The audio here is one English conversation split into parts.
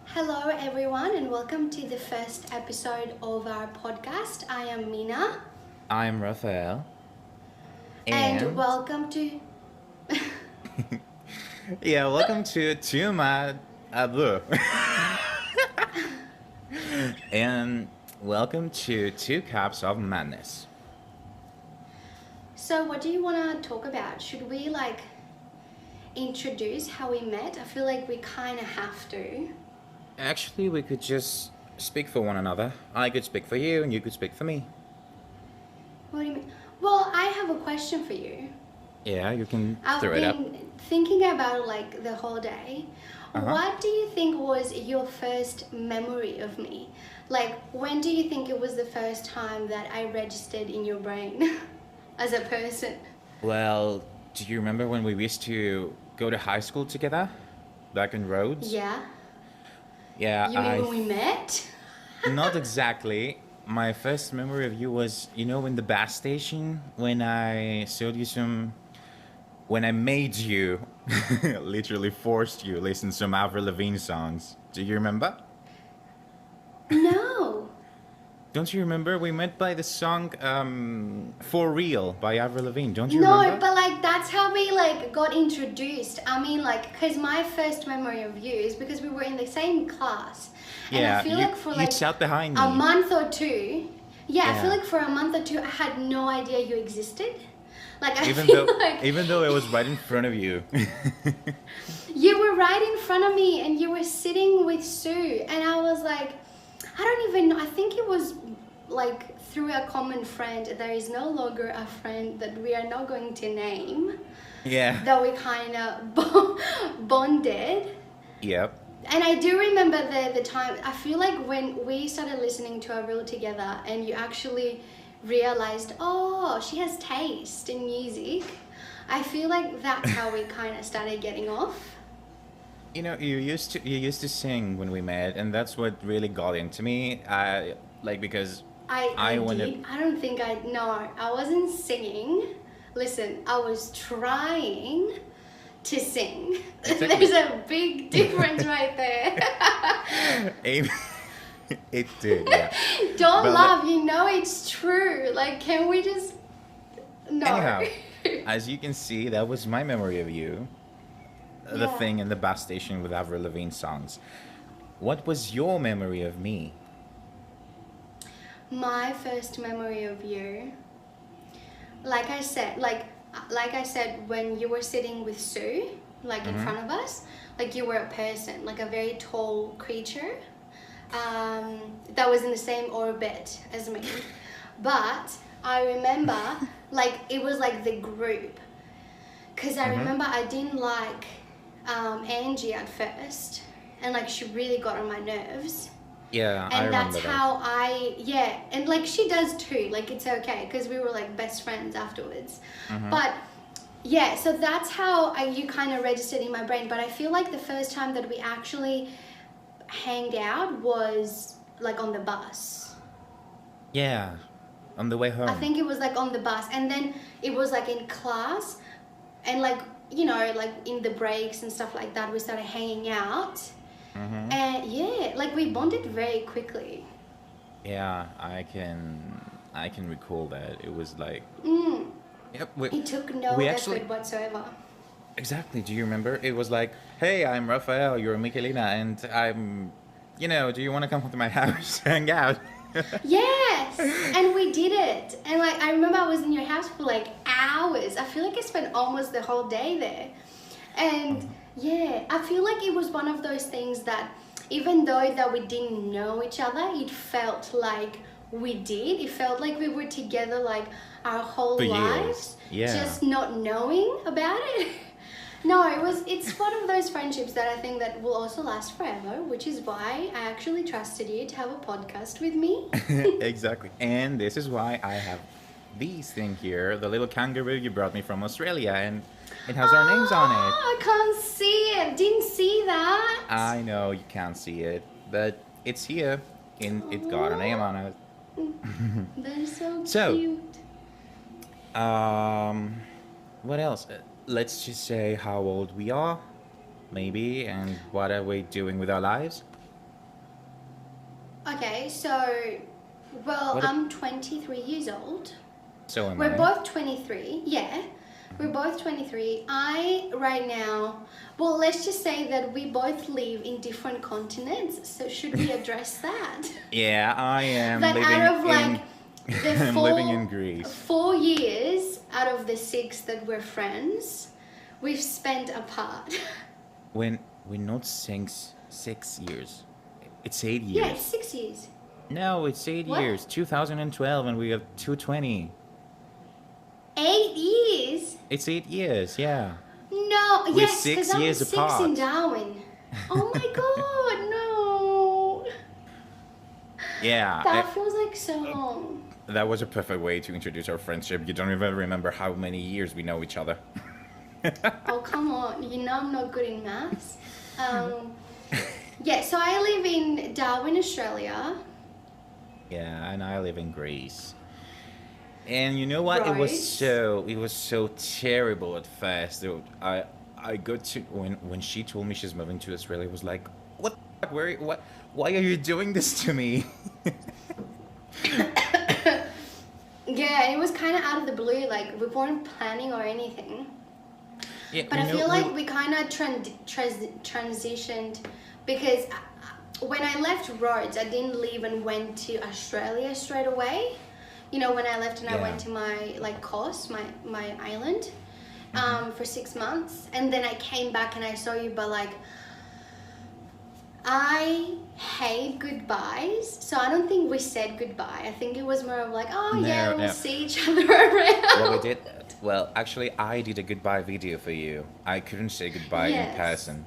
Hello, everyone, and welcome to the first episode of our podcast. I am Mina, I'm Raphael. and And welcome to. yeah, welcome to my blue. And welcome to Two Cups of Madness. So, what do you want to talk about? Should we introduce how we met? I feel like we kind of have to. Actually, we could just speak for one another. I could speak for you, and you could speak for me. What do you mean? Well, I have a question for you. Yeah, you can I've throw it up. been thinking about the whole day. Uh-huh. What do you think was your first memory of me? Like, when do you think it was the first time that I registered in your brain as a person? Well, do you remember when we used to go to high school together, back in Rhodes? Yeah. Yeah, You mean when we met? Not exactly. My first memory of you was, in the bus station when I showed you when I made you, literally forced you listen to some Avril Lavigne songs. Do you remember? No. Don't you remember? We met by the song "For Real" by Avril Lavigne. Don't you No, remember? but that's how we got introduced. I mean, because my first memory of you is because we were in the same class. And Yeah, I feel you, like for you sat behind me. a month or two. Yeah, I feel Yeah. like for a month or two I had no idea you existed. I even feel though, like even though it was right in front of you. you were right in front of me and you were sitting with Sue, and I was like, I don't even know. I think it was through a common friend. There is no longer a friend that we are not going to name. Yeah. That we kind of bonded. Yep. And I do remember the time. I feel like when we started listening to Avril together and you actually realized, oh, she has taste in music. I feel like that's how we kind of started getting off. You used to sing when we met, and that's what really got into me. Because I wanted. did. I don't think no, I wasn't singing. Listen, I was trying to sing. Exactly. There's a big difference right there. Aim- it did, yeah. Don't But laugh, you know it's true. Can we just... No. Anyhow, as you can see, that was my memory of you. The Yeah. thing in the bus station with Avril Lavigne songs. What was your memory of me? My first memory of you, like I said, when you were sitting with Sue, in front of us, you were a person, a very tall creature, that was in the same orbit as me. But I remember, it was the group, because I remember I didn't like Angie at first, and she really got on my nerves. Yeah, I And remember that's that. how and she does too, it's okay because we were best friends afterwards. But yeah, so that's how you kind of registered in my brain. But I feel like the first time that we actually hanged out was on the bus. Yeah, on the way home. I think it was on the bus, and then it was in class, and in the breaks and stuff like that we started hanging out. And yeah, we bonded very quickly. Yeah, I can recall that. It was yep. It took no we effort actually whatsoever. exactly. Do you remember? It was hey, I'm Raphael. You're Michelina, and I'm. Do you want to come to my house, hang out? Yes, and we did it. And I remember I was in your house for hours. I feel like I spent almost the whole day there. And yeah, I feel like it was one of those things that even though that we didn't know each other, it felt like we did. It felt like we were together our whole For lives. years. Yeah. Just not knowing about it. No, it's one of those friendships that I think that will also last forever, which is why I actually trusted you to have a podcast with me. Exactly. And this is why I have these thing here, the little kangaroo you brought me from Australia, and it has our names on it. I can't see it. Didn't see that. I know you can't see it, but it's here, and it got a name on it. They're so So, cute. What else? let's just say how old we are, maybe, and what are we doing with our lives. Okay, so, well, What? I'm 23 years old. So am We're I. both 23, yeah. We're both 23. Right now, well, let's just say that we both live in different continents, so should we address that? Yeah, I am That living out of in. like the I'm living in Greece. 4 years out of the 6 that we're friends, we've spent apart. When we're not 6 years, it's 8 years. Yeah, it's 6 years. No, it's eight What? years. 2012, and we have 220. 8 years? It's 8 years. Yeah. No, We're yes, 6 because I'm years 6 apart. in Darwin. Oh my god, no. Yeah. That feels like so long. That was a perfect way to introduce our friendship. You don't even remember how many years we know each other. Oh, come on. You know I'm not good in maths. Yeah, so I live in Darwin, Australia. Yeah, and I live in Greece. And you know what? Right. It was so terrible at first. I got to when she told me she's moving to Australia. It was like, what? The fuck? What? Why are you doing this to me? Yeah, and it was kind of out of the blue. Like, we weren't planning or anything. Yeah, But you I know, feel like we kind of transitioned because when I left Rhodes, I didn't leave and went to Australia straight away. You know, when I left and I Yeah. went to my coast, my island, for 6 months, and then I came back and I saw you. But like, I hate goodbyes, so I don't think we said goodbye. I think it was more of like, oh yeah, No, we'll no. see each other around. What we did, well, actually, I did a goodbye video for you. I couldn't say goodbye in Yes. person.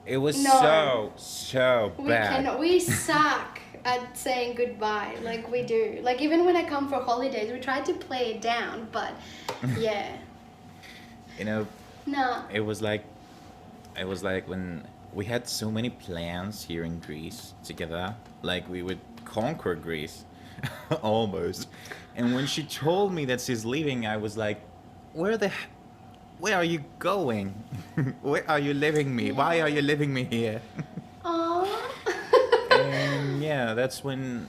It was No. so We bad. cannot. We suck at saying goodbye, like we do. Like even when I come for holidays, we try to play it down, but yeah, You know, no. it was like when we had so many plans here in Greece together, like we would conquer Greece, almost. And when she told me that she's leaving, I was like, where are you going? Where are you leaving me? Why are you leaving me here? Oh. And yeah, that's when,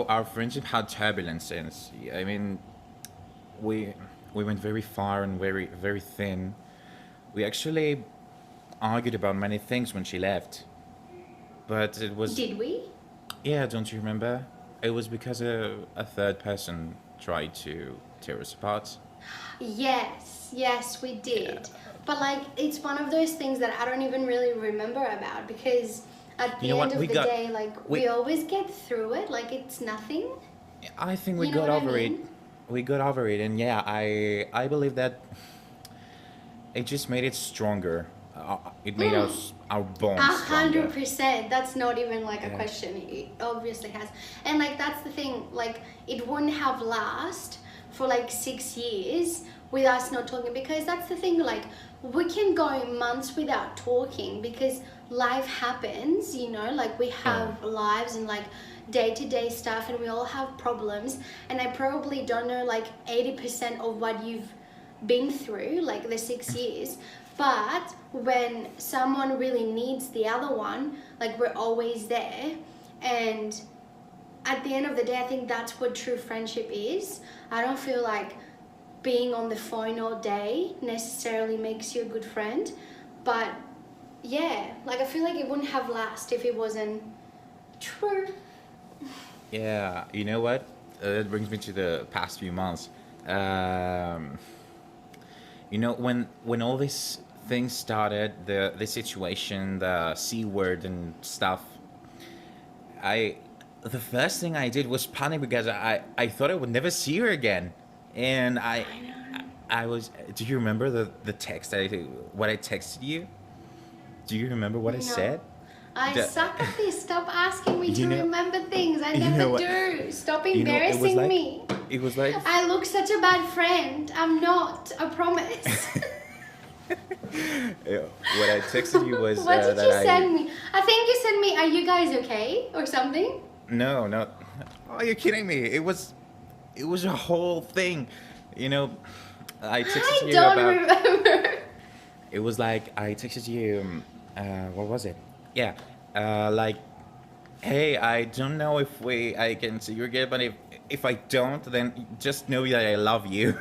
our friendship had turbulence. And I mean, we went very far and very, very thin. We actually argued about many things when she left. But it was, Did we? yeah, don't you remember? It was because a third person tried to tear us apart. Yes, we did. But like, it's one of those things that I don't even really remember about because at the You know end what? of We the got- day, like we- we always get through it. Like it's nothing. I think we You know got what I over it. mean? We got over it, and yeah, I believe that it just made it stronger. It made our bond stronger. 100%. That's not even like a Yeah. question. It obviously has. And like that's the thing. Like it wouldn't have last for like 6 years with us not talking because that's the thing. Like we can go months without talking because life happens. You know, like we have lives and like day-to-day stuff, and we all have problems. And I probably don't know like 80% of what you've been through like the 6 years, but when someone really needs the other one, like we're always there. And at the end of the day, I think that's what true friendship is. I don't feel like being on the phone all day necessarily makes you a good friend, but yeah, like I feel like it wouldn't have last if it wasn't true. Yeah, you know what? That brings me to the past few months. When all these things started, the situation, the C word and stuff, the first thing I did was panic because I thought I would never see her again, and I was. Do you remember the text what I texted you? Do you remember what I No. said? I The- suck at this. Stop asking me to You know- remember things. I you know never what? do. Stop It was embarrassing like me. it was like I look such a bad friend. I'm not. I promise. what I texted you was What did that you send me? I think you sent me, "Are you guys okay?" or something. No. Are you kidding me? It was a whole thing. You know, I I texted you don't about. remember. It was like I texted you. What was it? Yeah. Like, hey, I don't know if I can see you again, but if I don't, then just know that I love you.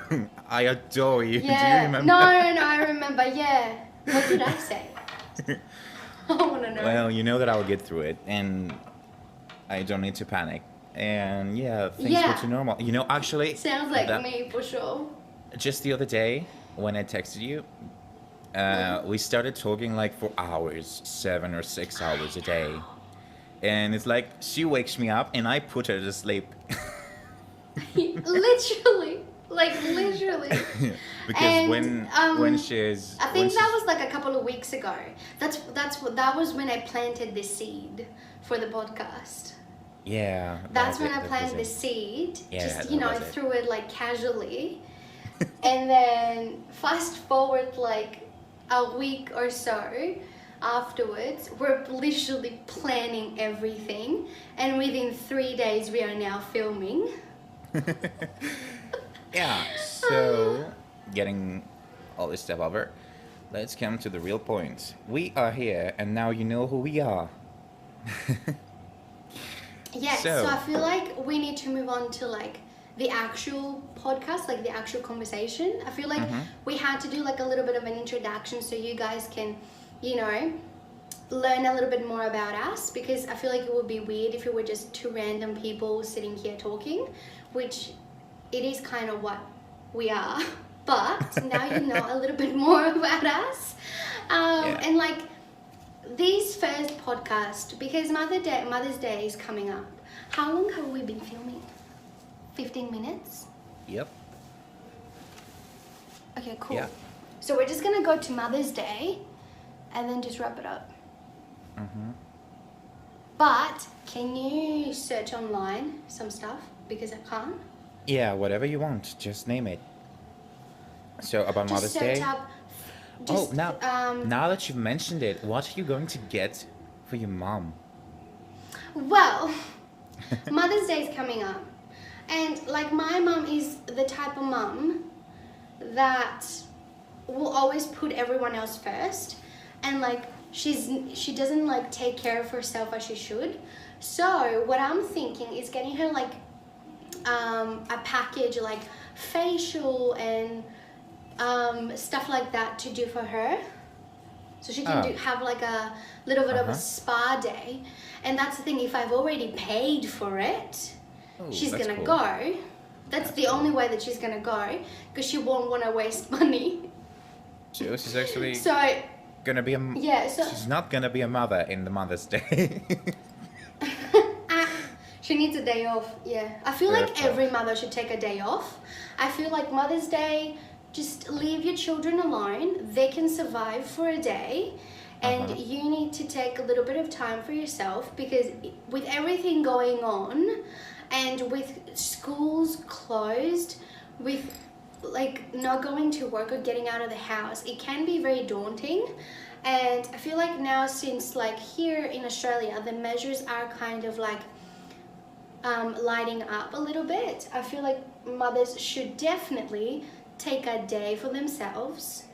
I adore you. Do you Yeah. remember? No, I remember. Yeah. What did I say? I want to know. Well, you know that I'll get through it, and I don't need to panic. And yeah, things go to Yeah. normal. You know, actually, Sounds like that me for sure. just the other day when I texted you, we started talking like for hours, 7 or 6 hours a day. And it's like she wakes me up and I put her to sleep. Literally. Like, literally. Because And when she's I when think that she's was like a couple of weeks ago. That was when I planted the seed for the podcast. yeah, That's when I that was planted the it. seed. Yeah, Just, that was it. threw it like casually. And then fast forward like a week or so afterwards, we're literally planning everything. And within 3 days, we are now filming. Yeah, so getting all this stuff over, let's come to the real point. We are here, and now you know who we are. Yes, So- so I feel like we need to move on to like the actual podcast, like the actual conversation. I feel like we had to do like a little bit of an introduction so you guys can, learn a little bit more about us, because I feel like it would be weird if it were just two random people sitting here talking, which it is kind of what we are. But now you know a little bit more about us. Yeah. And like this first podcast, because Mother's Day is coming up. How long have we been filming? 15 minutes? Yep. Okay, cool. Yeah. So we're just gonna go to Mother's Day and then just wrap it up. But can you search online some stuff? Because I can't. Yeah, whatever you want, just name it. So about Mother's Just search Day. up. Oh, Just, now that you've mentioned it, what are you going to get for your mom? Well, Mother's Day is coming up. And like my mum is the type of mum that will always put everyone else first, and like she doesn't like take care of herself as she should. So what I'm thinking is getting her like a package like facial and stuff like that to do for her, so she can have like a little bit of a spa day. And that's the thing, if I've already paid for it, Oh, she's that's gonna cool. go. That's the only way that she's gonna go, because she won't want to waste money. So she's actually So gonna be yeah, so she's not gonna be a mother in the Mother's Day. she needs a day off. Yeah, I feel Fair like enough. every mother should take a day off. I feel like Mother's Day, just leave your children alone. They can survive for a day. And you need to take a little bit of time for yourself, because with everything going on and with schools closed, with like not going to work or getting out of the house, it can be very daunting. And I feel like now, since like here in Australia, the measures are kind of like lighting up a little bit, I feel like mothers should definitely take a day for themselves.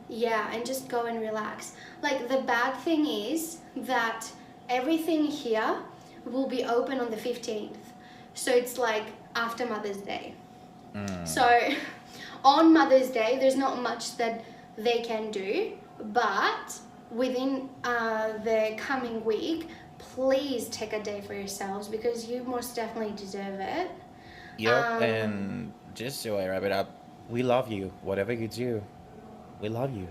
Yeah, and just go and relax. Like the bad thing is that everything here will be open on the 15th. So it's like after Mother's Day. So on Mother's Day, there's not much that they can do, but within the coming week, please take a day for yourselves, because you most definitely deserve it. Yep, and just so I wrap it up, we love you, whatever you do. We love you.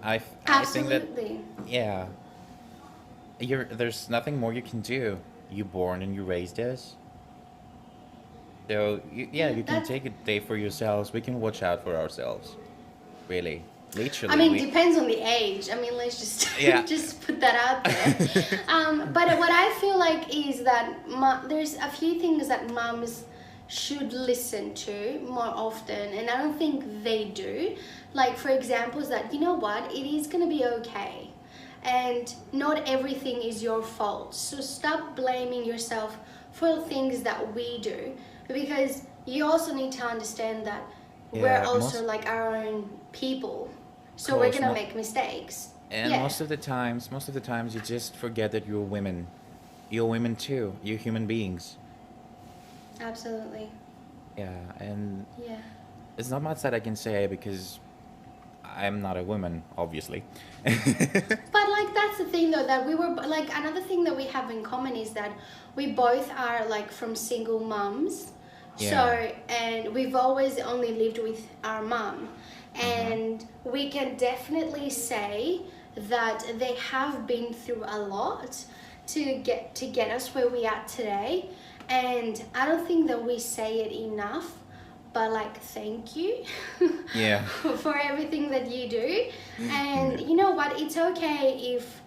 I think that Absolutely. yeah, there's nothing more you can do. You born and you raised us. So you can That's- take a day for yourselves. We can watch out for ourselves. Really, literally. I mean, we- depends on the age. I mean, let's just Yeah. just put that out there. But what I feel like is that there's a few things that mums should listen to more often, and I don't think they do. Like, for example, is that, you know what, it is going to be okay, and not everything is your fault. So stop blaming yourself for things that we do, because you also need to understand that we're Yeah, also like our own people, so we're close. gonna make mistakes. And Yeah, most of the times, you just forget that you're women. You're women too. You're human beings. absolutely. Yeah, and Yeah. it's not much that I can say because I'm not a woman, obviously. But like that's the thing though, that we were like, another thing that we have in common is that we both are like from single mums. So, Yeah. and we've always only lived with our mum, Mm-hmm. and we can definitely say that they have been through a lot to get us where we are today. And I don't think that we say it enough, but like thank you Yeah. for everything that you do. And Yeah. you know what, it's okay if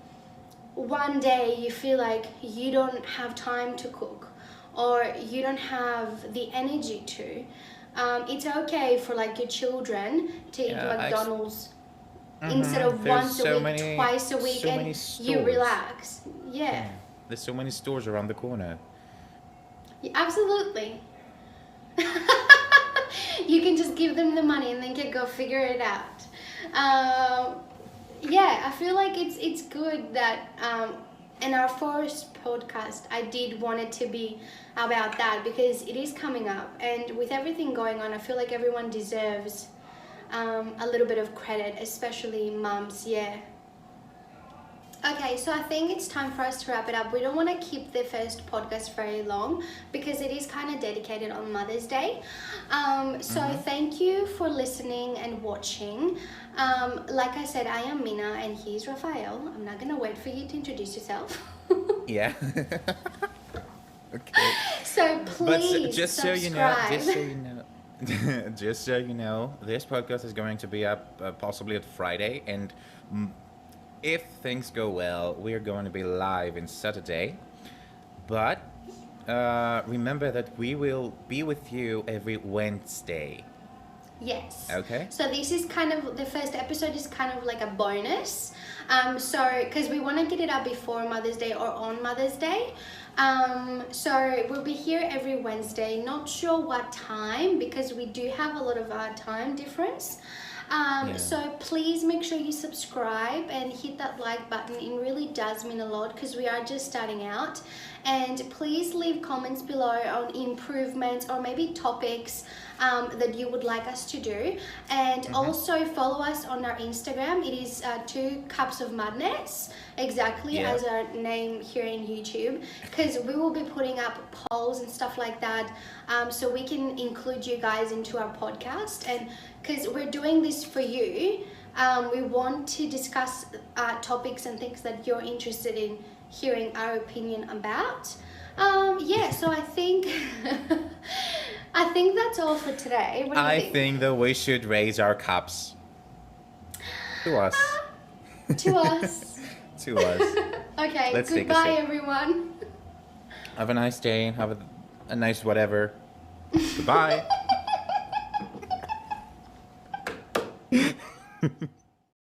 one day you feel like you don't have time to cook or you don't have the energy to. It's okay for like your children to eat Yeah, McDonald's instead Mm-hmm. of There's once a so week, many, twice a week, so and many you stores. relax. Yeah, Yeah. There's so many stores around the corner. yeah, absolutely. You can just give them the money and then can go figure it out. Yeah, I feel like it's good that in our first podcast I did want it to be about that, because it is coming up, and with everything going on I feel like everyone deserves a little bit of credit, especially mums. Yeah. Okay, so I think it's time for us to wrap it up. We don't want to keep the first podcast very long because it is kind of dedicated on Mother's Day. So thank you for listening and watching. Like I said, I am Mina and he's Raphael. I'm not going to wait for you to introduce yourself. Yeah. Okay. So But please just so you know, just so you know, this podcast is going to be up possibly at Friday, and if things go well, we're going to be live in Saturday. But remember that we will be with you every Wednesday. Yes. Okay. So this is kind of, the first episode is kind of like a bonus. So because we want to get it up before Mother's Day or on Mother's Day. So we'll be here every Wednesday. Not sure what time because we do have a lot of time difference. Yeah. So please make sure you subscribe and hit that like button. It really does mean a lot because we are just starting out. And please leave comments below on improvements or maybe topics that you would like us to do. And also follow us on our Instagram. It is 2 Cups of Madness, exactly Yeah. as our name here in YouTube, because we will be putting up polls and stuff like that, so we can include you guys into our podcast. And because we're doing this for you, we want to discuss topics and things that you're interested in hearing our opinion about. Yeah, so I think I think that's all for today. What do you I think? think that we should raise our cups to us. To us. To us. Okay, Let's take a goodbye sip. everyone. Have a nice day. Have a nice whatever. Goodbye.